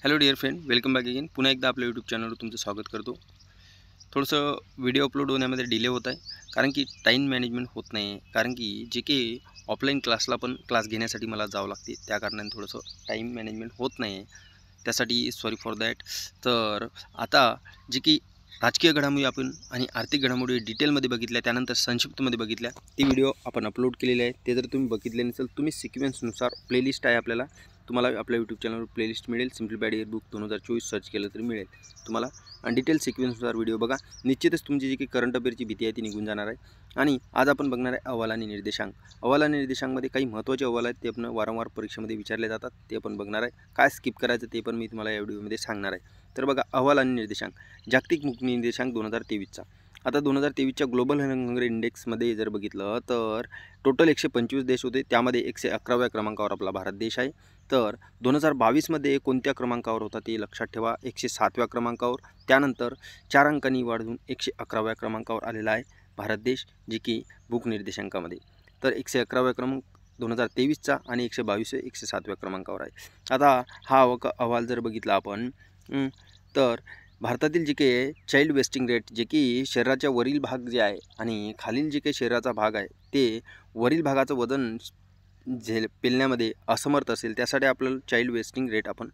Hello dear friend, welcome back again. पुन्हा एकदा आपल्या यूट्यूब चॅनलवर तुमचं स्वागत करतो. थोडंसं व्हिडिओ अपलोड होण्यामध्ये डिले होत आहे, कारण की टाईम मॅनेजमेंट होत नाही आहे. कारण की जे की ऑफलाईन क्लास घेण्यासाठी मला जावं लागते, त्या कारणाने थोडंसं टाईम मॅनेजमेंट होत नाही आहे. त्यासाठी सॉरी फॉर दॅट. तर आता जे की राजकीय घडामोडी आपण आणि आर्थिक घडामोडी डिटेलमध्ये बघितल्या, त्यानंतर संक्षिप्तमध्ये बघितल्या, ती व्हिडिओ आपण अपलोड केलेली आहे. ते जर तुम्ही बघितले नसेल, तुम्ही सिक्वेन्सनुसार प्लेलिस्ट आहे आपल्याला, तुम्हाला आपल्या यूट्यूब चॅनलवर प्लेलिस्ट मिळेल. सिम्प्लिफाईड इयरबुक 2024 सर्च केलं तरी मिळेल तुम्हाला. आणि डिटेल सिक्वेन्सनुसार व्हिडिओ बघा. निश्चितच तुमची जी काही करंट अफेअरची भीती आहे ती निघून जाणार आहे. आणि आज आपण बघणार आहे अहवाल आणि निर्देशांक. अहवाल आणि निर्देशांकमध्ये काही महत्त्वाचे अहवाल आहेत, ते आपण वारंवार परीक्षेमध्ये विचारले जातात, ते आपण बघणार आहे. काय स्किप करायचं ते पण मी तुम्हाला या व्हिडिओमध्ये सांगणार आहे. तर बघा, अहवाल आणि निर्देशांक. जागतिक मुक्त निर्देशांक 2023चा. आता 2023च्या ग्लोबल हंगर इंडेक्समध्ये जर बघितलं तर टोटल 125 देश होते, त्यामध्ये 111व्या क्रमांकावर आपला भारत देश आहे. तर 2022मध्ये कोणत्या क्रमांकावर होता ते लक्षात ठेवा, 107व्या क्रमांकावर. त्यानंतर 4 अंकांनी वाढून 111व्या क्रमांकावर आलेला आहे भारत देश, जे की भूक निर्देशांकामध्ये. तर 111वा क्रमांक 2023चा आणि 122 107व्या क्रमांकावर आहे. आता हा अहवाल जर बघितला आपण, तर भारतातील जे काही चाइल्ड वेस्टिंग रेट, जे की शरीराच्या वरील भाग जे आहे आणि खालील जे काही शरीराचा भाग आहे, ते वरील भागाचं वजन पेलण्यामध्ये असमर्थ असेल, त्यासाठी आपल्याला चाइल्ड वेस्टिंग रेट आपण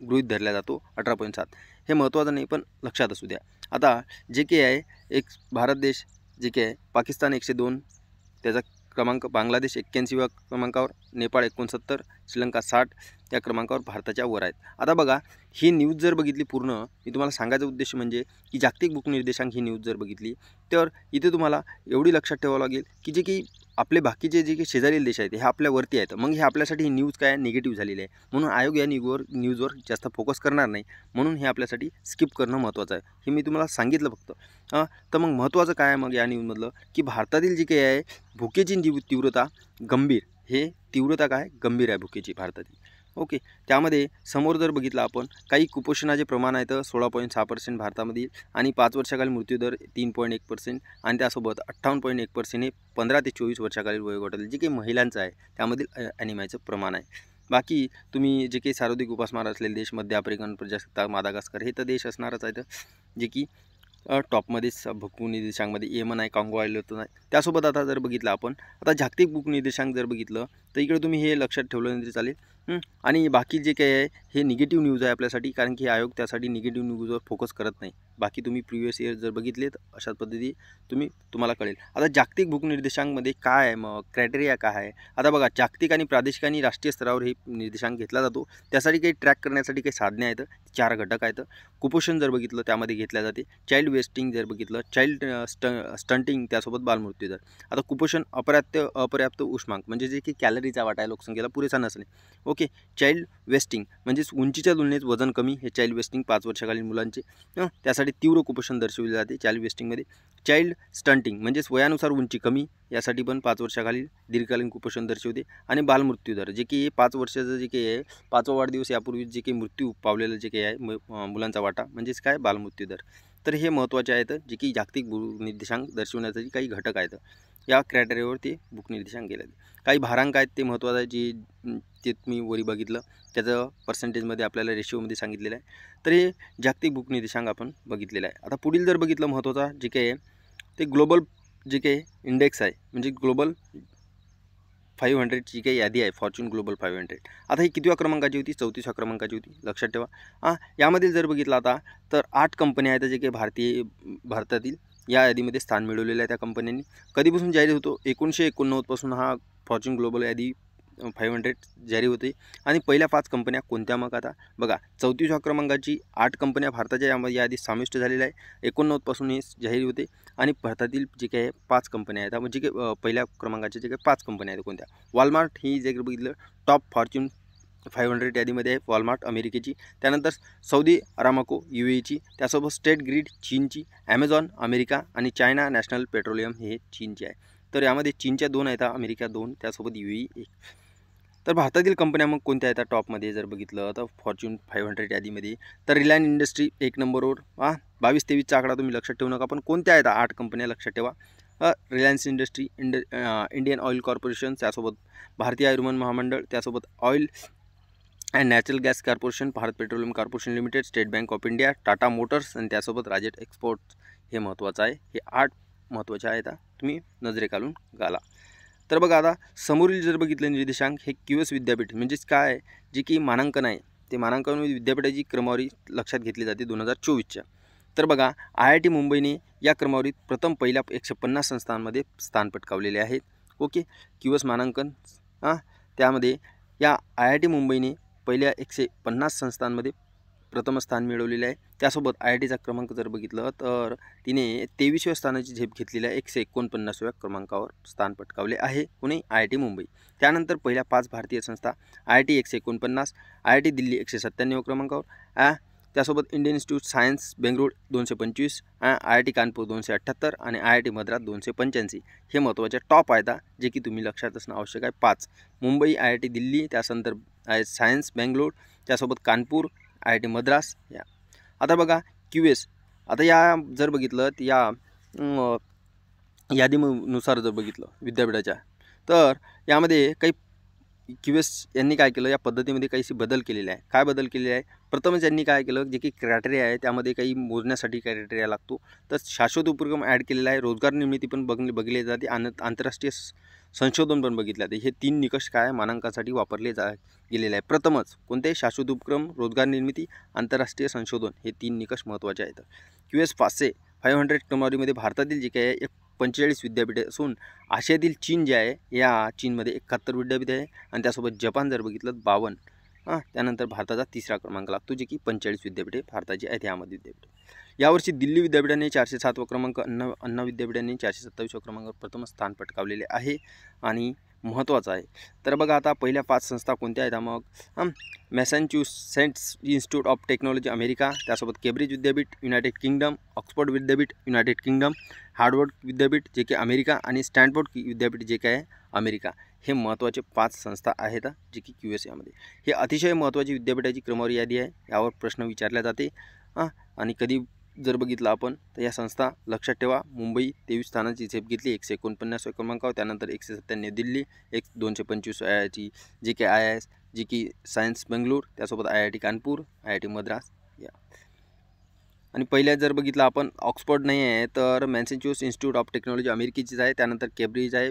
गृहीत धरला जातो 18.7. हे महत्त्वाचं नाही, पण लक्षात असू द्या. आता जे काही आहे, एक भारत देश जे काही आहे, पाकिस्तान 102, त्याचा क्रमांक, बांगलादेश 81व्या क्रमांकावर, नेपाळ 69, श्रीलंका 60 या क्रमांकावर भारताच्या वर आहेत. आता बघा, ही न्यूज जर बघितली पूर्ण, मी तुम्हाला सांगायचा उद्देश म्हणजे की जागतिक भूक निर्देशांक ही न्यूज जर बघितली, तर इथे तुम्हाला एवढी लक्षात ठेवावं लागेल की जे की आपले बाकीचे जे काही शेजारील देश आहेत हे आपल्यावरती आहेत. मग हे आपल्यासाठी ही न्यूज काय निगेटिव्ह झालेली आहे, म्हणून आयोग या न्यूजवर जास्त फोकस करणार नाही, म्हणून हे आपल्यासाठी स्किप करणं महत्त्वाचं आहे. हे मी तुम्हाला सांगितलं फक्त. तर मग महत्त्वाचं काय आहे मग या न्यूजमधलं, की भारतातील जी काही आहे भुकेची तीव्रता गंभीर, हे तीव्रता काय गंभीर आहे भुकेची भारतातील. ओके. त्यामध्ये समोर जर बघितलं आपण, काही कुपोषणाचे प्रमाण आहे तर 16.6% भारतामधील, आणि 5 वर्षाखालील मृत्यूदर 3.1%, आणि त्यासोबत 58.1% हे 15 ते 24 वर्षाखालील वयोगटातील जे काही महिलांचं आहे त्यामधील ॲनिमियाचं प्रमाण आहे. बाकी तुम्ही जे काही सर्वाधिक उपासमार असलेले देश, मध्य आफ्रिकन प्रजासत्ताक, मादागास्कर, हे तर देश असणारच आहेत, जे की टॉपमध्येच भूक निर्देशांकमध्ये येमन आहे, काँगो आलेलं आहे. त्यासोबत आता जर बघितलं आपण, आता जागतिक भूक निर्देशांक जर बघितलं तर इकडे तुम्ही हे लक्षात ठेवलं तरी चालेल. आणि बाकी जे काही आहे हे निगेटिव्ह न्यूज आहे आपल्यासाठी, कारण की आयोग त्यासाठी निगेटिव्ह न्यूजवर फोकस करत नाही. बाकी तुम्ही प्रिव्हियस इयर जर बघितले तर अशाच पद्धती तुम्हाला कळेल. आता जागतिक भूक निर्देशांकमध्ये काय आहे, मग क्रायटेरिया काय आहे. आता बघा, जागतिक आणि प्रादेशिक आणि राष्ट्रीय स्तरावर हे निर्देशांक घेतला जातो. त्यासाठी काही ट्रॅक करण्यासाठी काही साधने आहेत, 4 घटक आहेत. कुपोषण जर बघितलं त्यामध्ये घेतल्या जाते. चाइल्ड वेस्टिंग जर बघितलं, चाइल्ड स्टंटिंग, त्यासोबत बालमृत्यू दर. आता कुपोषण अपर्याप्त उष्मांक, म्हणजे जे की कॅलरीचा वाटा आहे लोकसंख्येला पुरेसा नसणे. ओके. चाइल्ड वेस्टिंग म्हणजेच उंचीच्या तुलनेत वजन कमी, हे चाइल्ड वेस्टिंग 5 वर्षाखालील मुलांचे, त्यासाठी तीव्र कुपोषण दर्शविले जाते चाइल्ड वेस्टिंगमध्ये. चाइल्ड स्टंटिंग म्हणजेच वयानुसार उंची कमी, यासाठी पण 5 वर्षाखालील दीर्घकालीन कुपोषण दर्शवते. आणि बालमृत्यू दर, जे की 5 वर्षाचं जे काही आहे, 5वा वाढदिवस यापूर्वी जे काही मृत्यू पावलेलं जे काही आहे मुलांचा वाटा, म्हणजेच काय बालमृत्यू दर. तर हे महत्त्वाचे आहेत, जे की जागतिक भूक निर्देशांक दर्शवण्यासाठी काही घटक आहेत. या क्रायटेरियावर ते भूक निर्देशांक केले. काही भारांक आहेत, ते महत्त्वाचं आहे, ते तुम्ही वरी बघितलं, त्याचं पर्सेंटेजमध्ये आपल्याला रेशिओमध्ये सांगितलेलं आहे. तर हे जागतिक भूक निर्देशांक आपण बघितलेलं आहे. आता पुढील जर बघितलं महत्त्वाचा जे काही आहे, ते ग्लोबल जे काही इंडेक्स आहे, म्हणजे ग्लोबल 500 जी काही यादी आहे, फॉर्च्यून ग्लोबल 500. आता ही कितव्या क्रमांकाची होती, 34व्या क्रमांकाची होती, लक्षात ठेवा. यामध्ये जर बघितलं आता, तर 8 कंपन्या आहेत जे काही भारतातील या यादीमध्ये स्थान मिळवलेलं आहे. त्या कंपन्यांनी कधीपासून जारी होतो, 1989 पासून हा फॉर्च्यून ग्लोबल यादी 500 जारी होते. आणि पहिल्या 5 कंपन्या कोणत्या मग, आता बघा, 34व्या क्रमांकाची 8 कंपन्या भारताच्या यामध्ये यादीत समाविष्ट झालेल्या आहे. 89 पासून हे जाहीर होते. आणि भारतातील जे काही 5 कंपन्या आहेत, म्हणजे की पहिल्या क्रमांकाच्या जे काही 5 कंपन्या आहेत कोणत्या. वॉलमार्ट ही जे बघितलं टॉप फॉर्च्यून 500 यादीमध्ये आहे, वॉलमार्ट अमेरिकेची. त्यानंतर सौदी अरामको UAEची, त्यासोबत स्टेट ग्रीड चीनची, ॲमेझॉन अमेरिका, आणि चायना नॅशनल पेट्रोलियम हे चीनचे आहे. तर यामध्ये चीनच्या 2 आहेत, अमेरिका 2, त्यासोबत UAE 1. तर भारतातील कंपन्या मग कोणत्या आहेत टॉपमध्ये जर बघितलं तर फॉर्च्यून 500 यादीमध्ये, तर रिलायन्स इंडस्ट्री 1 नंबरवर. 22-23चा आकडा तुम्ही लक्षात ठेवू नका, पण कोणत्या आहेत 8 कंपन्या लक्षात ठेवा. Reliance industry, Indian oil corporation, त्यासोबत भारतीय आयुर्मान महामंडळ, त्यासोबत oil and natural gas corporation, Bharat petroleum corporation limited, state bank of India, Tata Motors आणि त्यासोबत राजेट एक्सपोर्ट्स हे महत्त्वाचं आहे. हे 8 महत्त्वाचे आहेत. तुम्ही नजरेखालून घाला. तर बघा आता समोरील जर बघितलं निर्देशांक हे QS विद्यापीठ म्हणजेच काय जे की मानांकन आहे ते मानांकन विद्यापीठाची क्रमवारी लक्षात घेतली जाते 2024च्या. तर बघा IIT मुंबईने या क्रमवारीत प्रथम पहिल्या 150 संस्थांमध्ये स्थान पटकावलेले आहेत. ओके, QS मानांकन त्यामध्ये या IIT मुंबईने पहिल्या 150 संस्थांमध्ये प्रथम स्थान मिळवलेले आहे. त्यासोबत IITचा क्रमांक जर बघितलं तर तिने 23व्या स्थानाची झेप घेतलेली आहे. 149व्या क्रमांकावर स्थान पटकावले आहे पुणे IIT मुंबई. त्यानंतर पहिल्या 5 भारतीय संस्था IIT 149, IIT दिल्ली 197 क्रमांकावर, त्यासोबत Indian institute science Bengaluru 225, IIT Kanpur 278 आणि IIT मद्रास 285 हे महत्त्वाचे टॉप आहेत जे की तुम्ही लक्षात असणं आवश्यक आहे. 5 मुंबई, IIT दिल्ली, त्यानंतर सायन्स बेंगळूर, त्यासोबत कानपूर, IIT मद्रास. या आता बघा QS आता या जर बघितलं तर या यादीनुसार जर बघितलं विद्यापीठाच्या तर यामध्ये काही QS यांनी काय केलं या पद्धतीमध्ये काहीशी बदल केलेले आहे. काय बदल केलेले आहे? प्रथमच यांनी काय केलं जे की क्रायटेरिया आहे त्यामध्ये काही मोजण्यासाठी क्रायटेरिया लागतो. तर शाश्वत उपक्रम ॲड केलेला आहे. रोजगार निर्मिती पण बघितली जाते. आंतरराष्ट्रीय संशोधन पण बघितलं जाते. हे 3 निकष काय मानांकनासाठी वापरले गेलेले आहे. प्रथमच कोणते? शाश्वत उपक्रम, रोजगार निर्मिती, आंतरराष्ट्रीय संशोधन हे 3 निकष महत्त्वाचे आहेत. QS 500 क्रमवारीमध्ये भारतातील जे काही आहे 45 विद्यापीठे असून आशियातील चीन जे आहे या चीनमध्ये 71 विद्यापीठ आहे आणि त्यासोबत जपान जर बघितलं 52. त्यानंतर भारताचा 3रा क्रमांक लागतो जे की 45 विद्यापीठे भारताची आहेत यामध्ये विद्यापीठ. यावर्षी दिल्ली विद्यापीठाने 407वा क्रमांक, अन्ना विद्यापीठाने 427वा क्रमांकावर प्रथम स्थान पटकावलेले आहे आणि महत्त्वाचं आहे. तर बघा आता पहिल्या 5 संस्था कोणत्या आहेत मग? Massachusetts institute of technology America, त्यासोबत केम्ब्रिज विद्यापीठ युनायटेड किंगडम, ऑक्सफोर्ड विद्यापीठ युनायटेड किंगडम, हार्वर्ड विद्यापीठ जे की अमेरिका आणि स्टॅनफोर्ड विद्यापीठ जे काय आहे अमेरिका. हे महत्त्वाचे 5 संस्था आहेत जे की QS यामध्ये. हे अतिशय महत्त्वाची विद्यापीठाची क्रमवारी यादी आहे. यावर प्रश्न विचारला जाते आणि कधी जर बघितलं आपण तर या संस्था लक्षात ठेवा. मुंबई 23 स्थानाची झेप घेतली 149व्या क्रमांकावर. त्यानंतर 197 दिल्ली, 225 ची जे की IIS जी की सायन्स बेंगळूर, त्यासोबत IIT कानपूर, IIT मद्रास. या आणि पहिल्या जर बघितलं आपण ऑक्सफोर्ड नाही आहे तर मॅसॅच्युसेट्स इन्स्टिट्यूट ऑफ टेक्नॉलॉजी अमेरिकेचीच आहे. त्यानंतर केम्ब्रिज आहे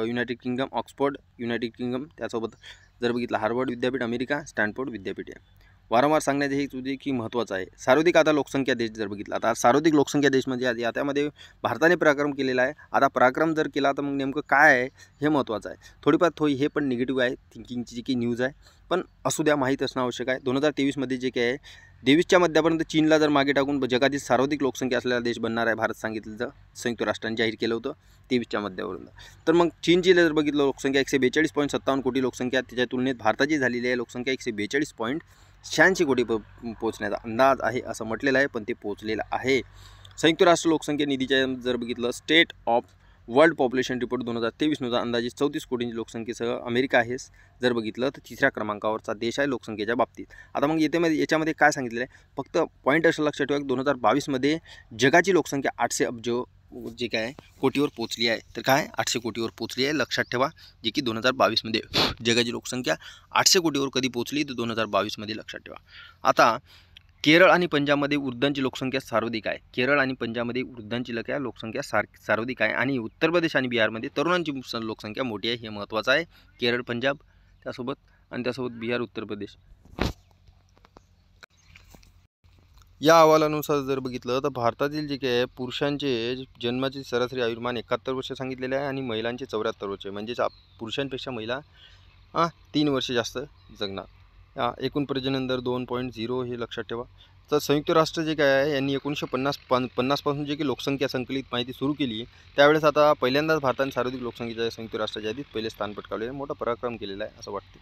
United kingdom, Oxford United kingdom, त्यासोबत जर बघितलं हार्वर्ड विद्यापीठ अमेरिका, स्टॅनफोर्ड विद्यापीठ आहे. वारंवार सांगण्याचे हे तुझे की महत्त्वाचं आहे. सर्वाधिक आता लोकसंख्या देश जर बघितला आता सर्वाधिक लोकसंख्या देश म्हणजे त्यामध्ये भारताने पराक्रम केलेला आहे. आता पराक्रम जर केला तर मग नेमकं काय आहे हे महत्त्वाचं आहे. थोडीफार हे पण निगेटिव्ह आहे थिंकिंगची जी की न्यूज आहे पण असू द्या, माहीत असणं आवश्यक आहे. 2023मध्ये जे काय आहे 23च्या मध्यापर्यंत चीनला जर मागे टाकून जगातील सर्वाधिक लोकसंख्या असलेला देश बनणार आहे भारत सांगितलं तर संयुक्त राष्ट्रांनी जाहीर केलं होतं 23च्या मध्यापर्यंत. तर मग चीनची जर बघितलं लोकसंख्या 142.57 कोटी लोकसंख्या, त्याच्या तुलनेत भारताची झालेली आहे लोकसंख्या 142.86 कोटी पोहोचण्याचा अंदाज आहे असं म्हटलेलं आहे पण ते पोहोचलेलं आहे. संयुक्त राष्ट्र लोकसंख्या निधीच्या जर बघितलं state of world population report 2023नुसार अंदाजे 34 कोटींची लोकसंख्येसह अमेरिका आहे जर बघितलं तर 3ऱ्या क्रमांकावरचा देश आहे लोकसंख्येच्या बाबतीत. आता मग याच्यामध्ये काय सांगितलेलं आहे फक्त पॉईंट असं लक्षात ठेवा 2022मध्ये जगाची लोकसंख्या 800 अब्ज जे काय आहे कोटीवर पोचली आहे. तर काय 800 कोटीवर पोचली आहे लक्षात ठेवा. जे की 2022मध्ये जगाची लोकसंख्या 800 कोटीवर कधी पोचली तर 2022मध्ये लक्षात ठेवा. आता केरळ आणि पंजाबमध्ये वृद्धांची लोकसंख्या सर्वाधिक आहे. केरळ आणि पंजाबमध्ये वृद्धांची लोकसंख्या सर्वाधिक आहे आणि उत्तर प्रदेश आणि बिहारमध्ये तरुणांची लोकसंख्या मोठी आहे. हे महत्त्वाचं आहे. केरळ, पंजाब त्यासोबत बिहार, उत्तर प्रदेश. या अहवालानुसार जर बघितलं तर भारतातील जे काय पुरुषांचे जन्माचे सरासरी आयुर्मान 71 वर्ष सांगितलेले आहे आणि महिलांचे 74 वर्ष म्हणजेच पुरुषांपेक्षा महिला 3 वर्ष जास्त जगणार. एकूण प्रजनन दर 2.0 हे लक्षात ठेवा. तर संयुक्त राष्ट्र जे काय आहे यांनी 1950 पासून जे की लोकसंख्या संकलित माहिती सुरू केली त्यावेळेस आता पहिल्यांदाच भारताने सर्वाधिक लोकसंख्येच्या संयुक्त राष्ट्राच्या यादीत पहिले स्थान पटकावले आहे. मोठा पराक्रम केलेला आहे असं वाटते.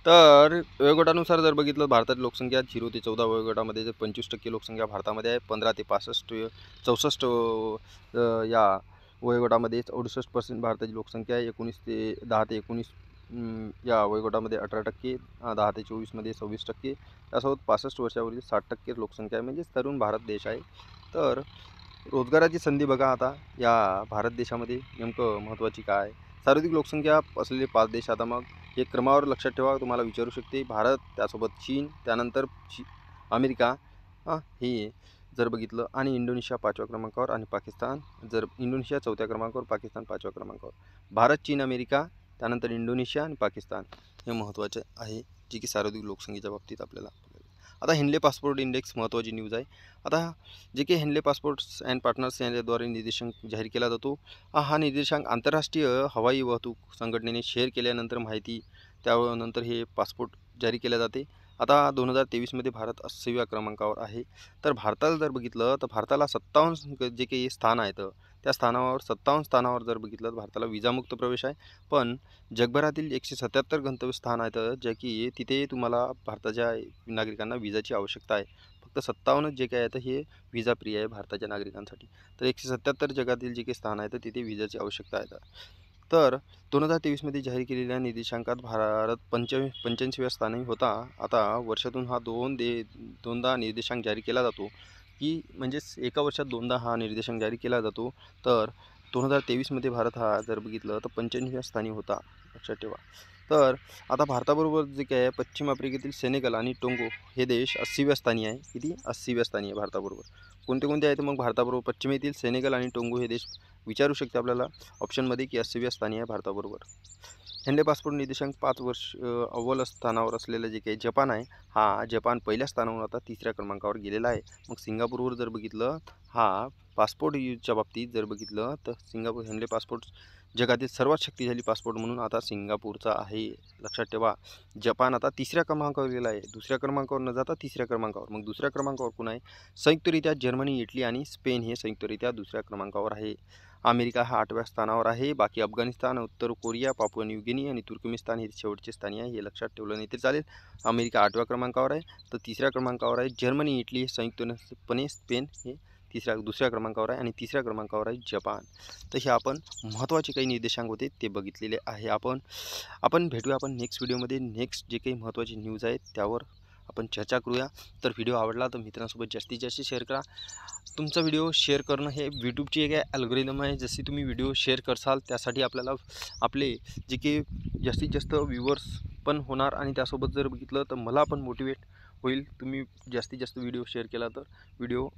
तर वयोगटानुसार जर बघितलं भारताची लोकसंख्या 0 ते 14 वयोगटामध्ये 25% लोकसंख्या भारतामध्ये आहे. 15 ते 64 या वयोगटामध्ये 68% भारताची लोकसंख्या आहे. 10 ते 19 या वयोगटामध्ये 18%, 10 ते 24मध्ये 26%, त्यासोबत 65 वर्षावरील 60% लोकसंख्या आहे. म्हणजेच तरुण भारत देश आहे. तर रोजगाराची संधी बघा आता या भारत देशामध्ये नेमकं महत्त्वाची काय सर्वाधिक लोकसंख्या असलेले 5 देश. आता मग हे क्रमावर लक्षात ठेवा, तुम्हाला विचारू शकते. भारत, त्यासोबत चीन, त्यानंतर अमेरिका हे जर बघितलं, आणि इंडोनेशिया 5व्या क्रमांकावर, आणि पाकिस्तान जर इंडोनेशिया 4थ्या क्रमांकावर, पाकिस्तान 5व्या क्रमांकावर. भारत, चीन, अमेरिका, त्यानंतर इंडोनेशिया आणि पाकिस्तान हे महत्त्वाचे आहे, जे की सर्वाधिक लोकसंख्येच्या बाबतीत आपल्याला. आता हेनले पासपोर्ट इंडेक्स महत्त्वाची न्यूज आहे. आता जे काही हेनले पासपोर्ट्स अँड पार्टनर्स यांच्याद्वारे निर्देशांक जाहीर केला जातो. हा निर्देशांक आंतरराष्ट्रीय हवाई वाहतूक संघटनेने शेअर केल्यानंतर माहिती, त्यानंतर हे पासपोर्ट जारी केले जाते. आता 2023मध्ये भारत 80व्या क्रमांकावर आहे. तर भारताला जर बघितलं तर भारताला 57 जे काही स्थान आहेत, त्या स्थानावर 57 स्थानावर जर बघितलं तर भारताला विजामुक्त प्रवेश आहे. पण जगभरातील 177 गंतव्य स्थान आहेत, जे की तिथे तुम्हाला भारताच्या नागरिकांना विजाची आवश्यकता आहे. फक्त 57 जे काही आहेत हे विजा फ्री आहे भारताच्या नागरिकांसाठी. तर 177 जगातील जे काही स्थान आहेत तिथे विजाची आवश्यकता आहे. तर 2023मध्ये जाहीर केलेल्या निर्देशांकात भारत 85व्या स्थानी होता. आता वर्षातून हा दोनदा निर्देशांक जारी केला जातो, की म्हणजेच एका वर्षात दोनदा हा निर्देशांक जारी केला जातो. तर 2023मध्ये भारत हा जर बघितलं तर 85व्या स्थानी होता, लक्षात ठेवा. तर आता भारताबरोबर जे काय आहे, पश्चिम आफ्रिकेतील सेनेगल आणि टोंगो हे देश 80व्या स्थानी आहे. किती? 80व्या स्थानी आहे भारताबरोबर. कोणते कोणते आहेत मग भारताबरोबर? पश्चिमेतील सेनेगल आणि टोंगो हे देश विचारू शकते आपल्याला ऑप्शनमध्ये, की 80व्या स्थानी आहे भारताबरोबर. हेनले पासपोर्ट निर्देशांक 5 वर्ष अव्वल स्थानावर असलेलं जे काही जपान आहे, हा जपान पहिल्या स्थानावर आता 3ऱ्या क्रमांकावर गेलेला आहे. मग सिंगापूरवर जर बघितलं, हा पासपोर्ट यूजच्या बाबतीत जर बघितलं तर सिंगापूर हेनले पासपोर्ट जगातील सर्वात शक्तिशाली पासपोर्ट म्हणून आता सिंगापूरचा आहे, लक्षात ठेवा. जपान आता 3ऱ्या क्रमांकावर गेला आहे. 2ऱ्या क्रमांकावर न जाता 3ऱ्या क्रमांकावर. मग 2ऱ्या क्रमांकावर कोण आहे? संयुक्तरित्या जर्मनी, इटली आणि स्पेन हे संयुक्तरित्या 2ऱ्या क्रमांकावर आहे. अमेरिका हा 8व्या स्थानावर आहे. बाकी अफगाणिस्तान, उत्तर कोरिया, पापुआ न्यू गिनी आणि तुर्कमेनिस्तान हे शेवटचे स्थानी आहे. हे लक्षात ठेवलं नाही तरी चालेल. अमेरिका 8व्या क्रमांकावर आहे, तर 3ऱ्या क्रमांकावर आहे जर्मनी, इटली हे संयुक्तपणे, स्पेन हे 2ऱ्या क्रमांकावर आहे, आणि 3ऱ्या क्रमांकावर आहे जपान. तर हे आपण महत्त्वाचे काही निर्देशांक होते ते बघितलेले आहे. आपण भेटूया आपण नेक्स्ट व्हिडिओमध्ये. नेक्स्ट जे काही महत्त्वाची न्यूज आहेत त्यावर आपण चर्चा करूया. तर व्हिडिओ आवडला तर मित्रांसोबत जास्तीत जास्त शेअर करा. तुमचा व्हिडिओ शेअर करणं हे यूट्यूबची एक अल्गोरिदम आहे. जशी तुम्ही व्हिडिओ शेअर करसाल त्यासाठी आपल्याला आपले जे काही जास्तीत जास्त व्ह्यूवर्स पण होणार, आणि त्यासोबत जर बघितलं तर मला पण मोटिवेट होईल. तुम्ही जास्तीत जास्त व्हिडिओ शेअर केला तर व्हिडिओ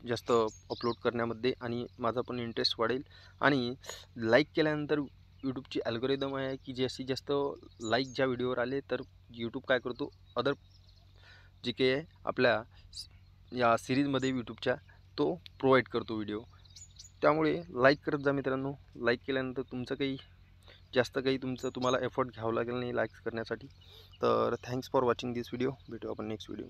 जास्त अपलोड करण्यामध्ये, आणि माझा पण इंटरेस्ट वाढेल. आणि लाईक केल्यानंतर यूट्यूबची अल्गोरिदम आहे की जास्तीत जास्त लाईक ज्या व्हिडिओवर आले तर यूट्यूब काय करतो, अदर जे काही आहे आपल्या या सिरीजमध्ये यूट्यूबच्या तो प्रोव्हाइड करतो व्हिडिओ. त्यामुळे लाईक करत जा मित्रांनो. लाईक केल्यानंतर तुमचं काही जास्त काही तुम्हाला एफर्ट घ्यावं लागेल नाही लाईक्स करण्यासाठी. तर thanks for watching this video. भेटू आपण नेक्स्ट व्हिडिओ.